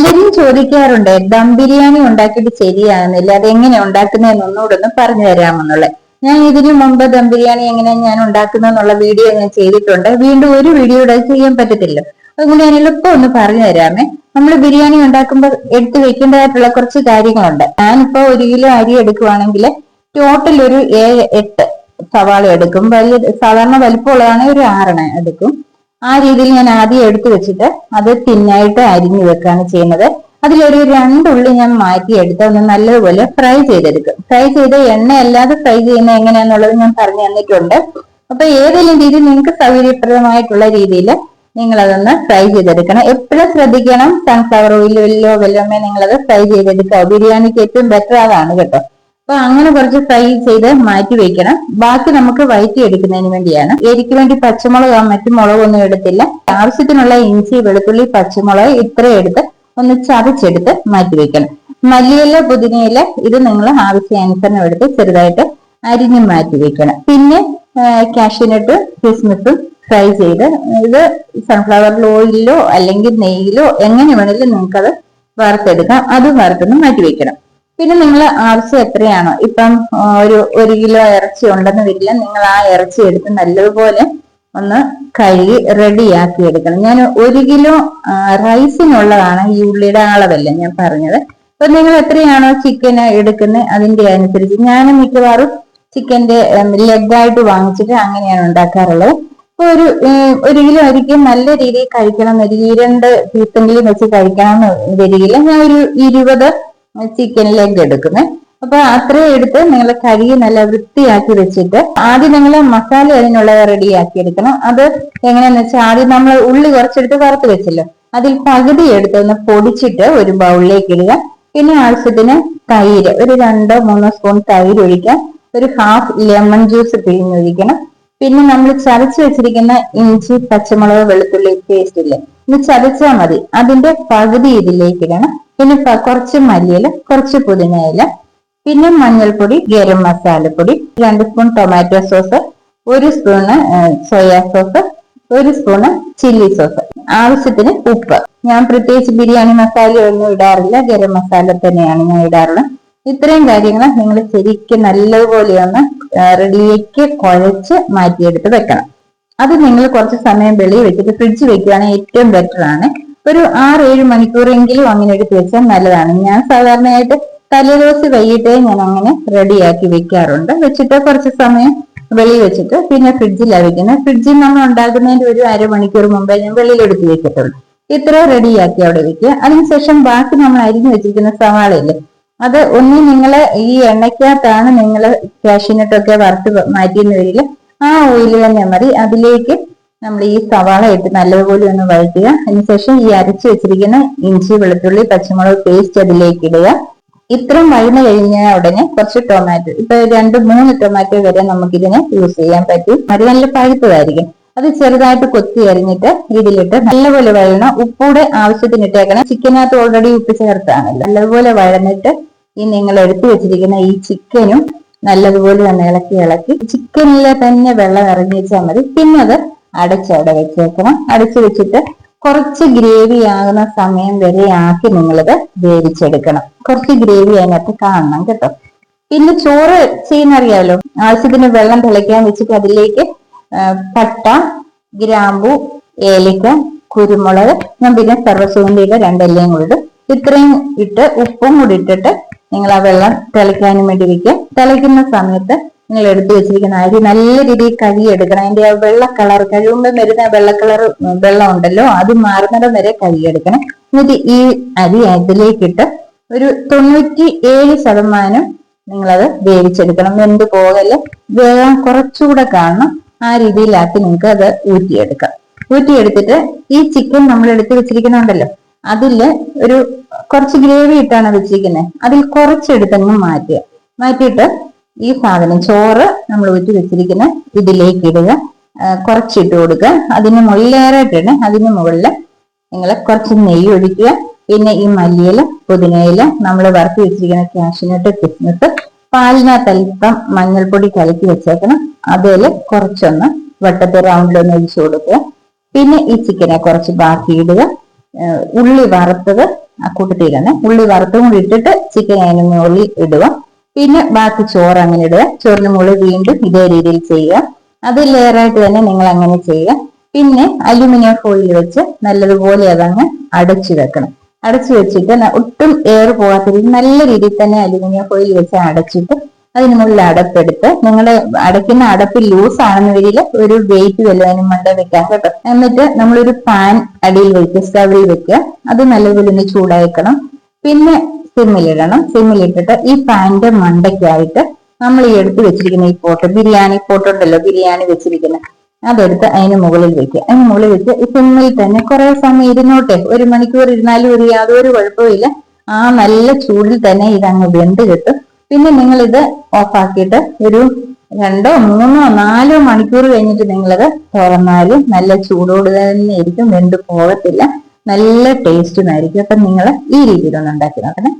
പലരും ചോദിക്കാറുണ്ട് ദം ബിരിയാണി ഉണ്ടാക്കിയിട്ട് ശരിയാകുന്നില്ല, അതെങ്ങനെ ഉണ്ടാക്കുന്നതെന്ന് ഒന്നുകൂടെ ഒന്ന് പറഞ്ഞു തരാമെന്നുള്ളത്. ഞാൻ ഇതിനു മുമ്പ് ദം ബിരിയാണി എങ്ങനെ ഞാൻ ഉണ്ടാക്കുന്ന വീഡിയോ ഞാൻ ചെയ്തിട്ടുണ്ട്. വീണ്ടും ഒരു വീഡിയോ ഇവിടെ ചെയ്യാൻ പറ്റത്തില്ല. അതുകൊണ്ട് ഞാൻ എളുപ്പം ഒന്ന് പറഞ്ഞു തരാമേ. നമ്മൾ ബിരിയാണി ഉണ്ടാക്കുമ്പോൾ എടുത്തു വെക്കേണ്ടതായിട്ടുള്ള കുറച്ച് കാര്യങ്ങളുണ്ട്. ഞാനിപ്പോ 1 കിലോ അരി എടുക്കുവാണെങ്കിൽ ടോട്ടൽ ഒരു 7-8 സവാള എടുക്കും. സാധാരണ വലിപ്പമുള്ളതാണ് ഒരു 6 എടുക്കും. ആ രീതിയിൽ ഞാൻ ആദ്യം എടുത്തു വെച്ചിട്ട് അത് തിന്നായിട്ട് അരിഞ്ഞു വെക്കാണ് ചെയ്യുന്നത്. അതിലൊരു 2 ഉള്ളി ഞാൻ മാറ്റിയെടുത്ത് ഒന്ന് നല്ലതുപോലെ ഫ്രൈ ചെയ്തെടുക്കും. ഫ്രൈ ചെയ്ത് എണ്ണ അല്ലാതെ ഫ്രൈ ചെയ്യുന്നത് എങ്ങനെയാന്നുള്ളത് ഞാൻ പറഞ്ഞു തന്നിട്ടുണ്ട്. അപ്പൊ ഏതെങ്കിലും രീതി നിങ്ങൾക്ക് സൗകര്യപ്രദമായിട്ടുള്ള രീതിയിൽ നിങ്ങൾ അതൊന്ന് ഫ്രൈ ചെയ്തെടുക്കണം. എപ്പോഴും ശ്രദ്ധിക്കണം, സൺഫ്ലവർ ഓയിലോ വല്ലതുമേ നിങ്ങളത് ഫ്രൈ ചെയ്തെടുക്കുക. ബിരിയാണിക്ക് ഏറ്റവും ബെറ്റർ അതാണ് കേട്ടോ. അപ്പൊ അങ്ങനെ കുറച്ച് ഫ്രൈ ചെയ്ത് മാറ്റി വെക്കണം. ബാക്കി നമുക്ക് വഴറ്റി എടുക്കുന്നതിന് വേണ്ടിയാണ്. എരിക്ക് വേണ്ടി പച്ചമുളക് മറ്റു മുളകൊന്നും എടുത്തില്ല. ആവശ്യത്തിനുള്ള ഇഞ്ചി, വെളുത്തുള്ളി, പച്ചമുളക് ഇത്രയും എടുത്ത് ഒന്ന് ചതച്ചെടുത്ത് മാറ്റി വെക്കണം. മല്ലിയില, പുതിനയില ഇത് നിങ്ങൾ ആവശ്യാനുസരണം എടുത്ത് ചെറുതായിട്ട് അരിഞ്ഞ് മാറ്റി വെക്കണം. പിന്നെ കാഷ്യൂനട്ട്, കിസ്മിസും ഫ്രൈ ചെയ്ത് ഇത് സൺഫ്ലവർ ഓയിലിലോ അല്ലെങ്കിൽ നെയ്യിലോ എങ്ങനെ വേണമെങ്കിലും നിങ്ങൾക്കത് വറുത്തെടുക്കാം. അതും വറുത്തൊന്ന് മാറ്റി വെക്കണം. പിന്നെ നിങ്ങൾ ആവശ്യം എത്രയാണോ, ഇപ്പം ഒരു 1 കിലോ ഇറച്ചി ഉണ്ടെന്ന് വരില്ല, നിങ്ങൾ ആ ഇറച്ചി എടുത്ത് നല്ലതുപോലെ ഒന്ന് കഴുകി റെഡിയാക്കി എടുക്കണം. ഞാൻ 1 കിലോ റൈസിനുള്ളതാണ് ഈ ഉള്ളിയുടെ അളവല്ല ഞാൻ പറഞ്ഞത്. അപ്പൊ നിങ്ങൾ എത്രയാണോ ചിക്കൻ എടുക്കുന്നത് അതിന്റെ അനുസരിച്ച്, ഞാൻ മിക്കവാറും ചിക്കന്റെ ലെഗായിട്ട് വാങ്ങിച്ചിട്ട് അങ്ങനെയാണ് ഉണ്ടാക്കാറുള്ളത്. ഇപ്പൊ ഒരു 1 കിലോ അരിക്ക് നല്ല രീതിയിൽ കഴിക്കണം, ഒരു 2 പീസെങ്കിലും വെച്ച് കഴിക്കണം വരികില്ല. ഞാൻ ഒരു 20 ചിക്കൻ ലെഗ് എടുക്കുന്നത്. അപ്പൊ അത്രയും എടുത്ത് നിങ്ങൾ കഴുകി നല്ല വൃത്തിയാക്കി വെച്ചിട്ട് ആദ്യം നിങ്ങൾ മസാല അതിനുള്ളത് റെഡിയാക്കി എടുക്കണം. അത് എങ്ങനെയാന്ന് വെച്ചാൽ ആദ്യം നമ്മൾ ഉള്ളി കുറച്ചെടുത്ത് വറുത്ത് വെച്ചല്ലോ, അതിൽ പകുതി എടുത്ത് ഒന്ന് പൊടിച്ചിട്ട് ഒരു ബൗളിലേക്ക് ഇടുക. പിന്നെ ആവശ്യത്തിന് തൈര്, ഒരു 2-3 സ്പൂൺ തൈര് ഒഴിക്കാം. ഒരു ഹാഫ് ലെമൺ ജ്യൂസ് പിഴിഞ്ഞൊഴിക്കണം. പിന്നെ നമ്മൾ ചതച്ച് വെച്ചിരിക്കുന്ന ഇഞ്ചി, പച്ചമുളക്, വെളുത്തുള്ളി പേസ്റ്റ് ഇല്ലേ, ഇത് ചതച്ചാൽ മതി. അതിന്റെ പകുതി ഇതിലേക്ക് ഇടണം. പിന്നെ കുറച്ച് മല്ലിയില, കുറച്ച് പുതിനയില, പിന്നെ മഞ്ഞൾപ്പൊടി, ഗരം മസാലപ്പൊടി, 2 spoon tomato sauce, 1 spoon soya sauce, 1 spoon chilli sauce, ആവശ്യത്തിന് ഉപ്പ്. ഞാൻ പ്രത്യേകിച്ച് ബിരിയാണി മസാല ഒന്നും ഇടാറില്ല, ഗരം മസാല തന്നെയാണ് ഞാൻ ഇടാറുള്ളത്. ഇത്രയും കാര്യങ്ങൾ നിങ്ങൾ ശരിക്കും നല്ലതുപോലെ ഒന്ന് റെഡിയാക്കി കുഴച്ച് മാറ്റിയെടുത്ത് വെക്കണം. അത് നിങ്ങൾ കുറച്ച് സമയം വെളിയിൽ വെച്ചിട്ട് ഫ്രിഡ്ജ് വെക്കുകയാണെങ്കിൽ ഏറ്റവും ബെറ്റർ ആണ്. ഒരു 6-7 മണിക്കൂറെങ്കിലും അങ്ങനെ എടുത്ത് വെച്ചാൽ നല്ലതാണ്. ഞാൻ സാധാരണയായിട്ട് തലേദിവസം വൈകിട്ടേ ഞാൻ അങ്ങനെ റെഡിയാക്കി വെക്കാറുണ്ട്. വെച്ചിട്ട് കുറച്ച് സമയം വെളിയിൽ വെച്ചിട്ട് പിന്നെ ഫ്രിഡ്ജിലാണ് വെക്കുന്നത്. ഫ്രിഡ്ജിൽ നമ്മൾ ഉണ്ടാക്കുന്നതിന്റെ ഒരു അരമണിക്കൂർ മുമ്പേ ഞാൻ വെളിയിൽ എടുത്ത് വെച്ചിട്ടുള്ളൂ. ഇത്ര റെഡിയാക്കി അവിടെ വെക്കുക. അതിനുശേഷം ബാക്കി നമ്മൾ അരിഞ്ഞു വെച്ചിരിക്കുന്ന സവാളയില്ലേ, അത് ഒന്നി നിങ്ങൾ ഈ എണ്ണയ്ക്കകത്താണ് നിങ്ങൾ കാഷ്യൂനട്ടൊക്കെ വറുത്ത് മാറ്റിയെന്ന് വരില്ല, ആ ഓയിൽ തന്നെ മതി. അതിലേക്ക് നമ്മൾ ഈ സവാള ഇട്ട് നല്ലതുപോലെ ഒന്ന് വഴറ്റുക. അതിനുശേഷം ഈ അരച്ചു വെച്ചിരിക്കുന്ന ഇഞ്ചി, വെളുത്തുള്ളി, പച്ചമുളക് പേസ്റ്റ് അതിലേക്ക് ഇടുക. ഇത്രയും വഴന്നു കഴിഞ്ഞാൽ ഉടനെ കുറച്ച് ടൊമാറ്റോ, ഇപ്പൊ 2-3 ടൊമാറ്റോ വരെ നമുക്കിതിനെ യൂസ് ചെയ്യാൻ പറ്റും. അത് നല്ല പഴുത്തതായിരിക്കും. അത് ചെറുതായിട്ട് കൊത്തി അരിഞ്ഞിട്ട് ഇതിലിട്ട് നല്ലപോലെ വഴണം. ഉപ്പൂടെ ആവശ്യത്തിന് ഇട്ടേക്കണം. ചിക്കനകത്ത് ഓൾറെഡി ഉപ്പ് ചേർത്താണല്ലോ. നല്ലതുപോലെ വഴന്നിട്ട് ഈ നിങ്ങൾ എടുത്തു വെച്ചിരിക്കുന്ന ഈ ചിക്കനും നല്ലതുപോലെ ഒന്ന് ഇളക്കി ചിക്കനിലെ തന്നെ വെള്ളം ഇറങ്ങി വെച്ചാൽ മതി. പിന്നെ അത് അടച്ചവിടെ വെച്ചേക്കണം. അടച്ചു വെച്ചിട്ട് കുറച്ച് ഗ്രേവി ആകുന്ന സമയം വരെ ആക്കി നിങ്ങളിത് വേവിച്ചെടുക്കണം. കുറച്ച് ഗ്രേവി അതിനകത്ത് കാണണം കേട്ടോ. പിന്നെ ചോറ് ചെയ്യുന്നറിയാമല്ലോ, ആവശ്യത്തിന് വെള്ളം തിളയ്ക്കാൻ വെച്ചിട്ട് അതിലേക്ക് പട്ട, ഗ്രാമ്പു, ഏലക്ക, കുരുമുളക്, ഞാൻ പിന്നെ സർവ്വസുഗന്ധിയുടെ 2 ഇലയും കൂടി ഇടും. ഇത്രയും ഇട്ട് ഉപ്പും കൂടി ഇട്ടിട്ട് നിങ്ങൾ ആ വെള്ളം തിളയ്ക്കാനും വേണ്ടി വെക്കുക. തിളയ്ക്കുന്ന സമയത്ത് നിങ്ങൾ എടുത്തു വെച്ചിരിക്കുന്ന അരി നല്ല രീതിയിൽ കഴുകിയെടുക്കണം. അതിന്റെ ആ വെള്ള കളർ, കഴിയുമ്പോൾ വരുന്ന വെള്ള കളർ വെള്ളം ഉണ്ടല്ലോ, അത് മാറുന്നിടം വരെ കഴുകിയെടുക്കണം. എന്നിട്ട് ഈ അരി അതിലേക്കിട്ട് ഒരു 97% നിങ്ങളത് വേവിച്ചെടുക്കണം. വെന്ത് പോകല്, വേഗം കുറച്ചുകൂടെ കാണണം. ആ രീതിയിലാക്കി നിങ്ങൾക്ക് അത് ഊറ്റിയെടുക്കാം. ഊറ്റിയെടുത്തിട്ട് ഈ ചിക്കൻ നമ്മൾ എടുത്ത് വെച്ചിരിക്കുന്നുണ്ടല്ലോ, അതില് ഒരു കുറച്ച് ഗ്രേവി ഇട്ടാണ് വെച്ചിരിക്കുന്നത്, അതിൽ കുറച്ചെടുത്തങ്ങ് മാറ്റിയിട്ട് ഈ സാധനം ചോറ് നമ്മൾ ഊറ്റി വെച്ചിരിക്കുന്ന ഇതിലേക്ക് ഇടുക. കുറച്ചിട്ട് കൊടുക്കുക. അതിന് മുകളിലേറായിട്ടിടണേ. അതിന് മുകളിൽ നിങ്ങൾ കുറച്ച് നെയ്യ് ഒഴിക്കുക. പിന്നെ ഈ മല്ലിയില, പുതിനയില, നമ്മൾ വറുത്ത് വെച്ചിരിക്കുന്ന കാഷ്യൂനട്ട്, കിസ്മിസ്, പാലിനകത്ത് അല്പം മഞ്ഞൾപ്പൊടി കലക്കി വെച്ചേക്കണം. അതിൽ കുറച്ചൊന്ന് വട്ടത്തെ റൗണ്ടിലൊന്ന് ഒഴിച്ചു കൊടുക്കുക. പിന്നെ ഈ ചിക്കനെ കുറച്ച് ബാക്കി ഇടുക. ഉള്ളി വറുത്തത് ആ കൂട്ടത്തിൽ തന്നെ ഉള്ളി വറുത്തും കൂടി ഇട്ടിട്ട് ചിക്കൻ അതിന് മുകളിൽ ഇടുക. പിന്നെ ബാക്കി ചോറ് അങ്ങനെ ഇടുക. ചോറിന് മുകളിൽ വീണ്ടും ഇതേ രീതിയിൽ ചെയ്യുക. അത് ലെയറായിട്ട് തന്നെ നിങ്ങൾ അങ്ങനെ ചെയ്യുക. പിന്നെ അലുമിനിയം ഫോയിൽ വെച്ച് നല്ലതുപോലെ അതങ്ങ് അടച്ചു വെക്കണം. അടച്ചു വെച്ചിട്ട് ഒട്ടും എയർ പോകാത്ത രീതിയിൽ നല്ല രീതിയിൽ തന്നെ അലുമിനിയം ഫോയിൽ വെച്ച് അടച്ചിട്ട് അതിന് മുകളിൽ അടപ്പെടുത്ത് നിങ്ങൾ അടയ്ക്കുന്ന അടപ്പ് ലൂസ് ആണെന്ന രീതിയിൽ ഒരു വെയിറ്റ് വല്ലതിനും മണ്ട വെക്കാൻ കേട്ടോ. എന്നിട്ട് നമ്മളൊരു പാൻ അടിയിൽ വെക്കുക, സ്റ്റവിൽ വെക്കുക. അത് നല്ലപോലെ ഒന്ന് ചൂടാക്കണം. പിന്നെ സിമ്മിലിടണം. സിമ്മിലിട്ടിട്ട് ഈ പാനിന്റെ മണ്ടയ്ക്കായിട്ട് നമ്മൾ ഈ എടുത്ത് വെച്ചിരിക്കുന്ന ഈ പോട്ട്, ബിരിയാണി പോട്ടുണ്ടല്ലോ, ബിരിയാണി വെച്ചിരിക്കുന്ന അതെടുത്ത് അതിന് മുകളിൽ വെക്കുക. അതിന് മുകളിൽ വെച്ച് ഈ സിമ്മിൽ തന്നെ കുറെ സമയം ഇരുന്നോട്ടെ. 1 മണിക്കൂർ ഇരുന്നാലും യാതൊരു കുഴപ്പമില്ല. ആ നല്ല ചൂടിൽ തന്നെ ഇതങ്ങ് വെന്ത് കിട്ടും. പിന്നെ നിങ്ങൾ ഇത് ഓഫാക്കിയിട്ട് ഒരു 2, 3, 4 മണിക്കൂർ കഴിഞ്ഞിട്ട് നിങ്ങളത് തുറന്നാലും നല്ല ചൂടോട് തന്നെ ഇരിക്കും, വെന്ത് പോകത്തില്ല, നല്ല ടേസ്റ്റുമായിരിക്കും. അപ്പൊ നിങ്ങൾ ഈ രീതിയിലൊന്ന് ഉണ്ടാക്കി നോക്കണേ.